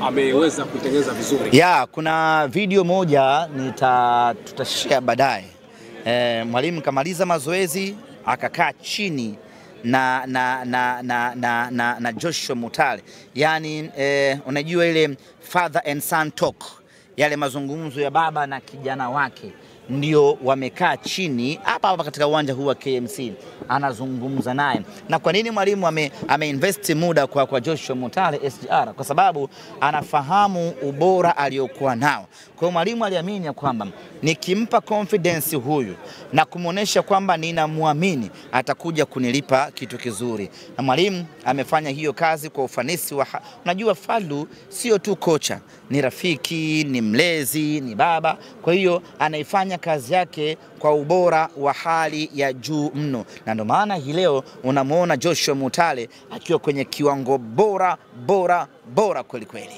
Ameweza kutengeneza vizuri. Kuna video moja tutashare baadaye. Mwalimu kamaliza mazoezi akakaa chini na Joshua Mutale. Yani unajua ile father and son talk, yale mazungumzo ya baba na kijana wake, ndio wamekaa chini hapa katika uwanja huu wa KMC, anazungumza naye. Na kwa nini mwalimu ameinvest muda kwa Joshua Mutale SGR? Kwa sababu anafahamu ubora aliokuwa nao. Kwa hiyo mwalimu aliamini kwamba nikimpa confidence huyu na kumuonesha kwamba ninamwamini, atakuja kunilipa kitu kizuri. Na mwalimu amefanya hiyo kazi kwa ufanisi unajua Fadlu sio tu kocha, ni rafiki, ni mlezi, ni baba. Kwa hiyo anaifanya kazi yake kwa ubora wa hali ya juu mno. Na ndio maana hii leo unamuona Joshua Mutale akiwa kwenye kiwango bora kweli kweli.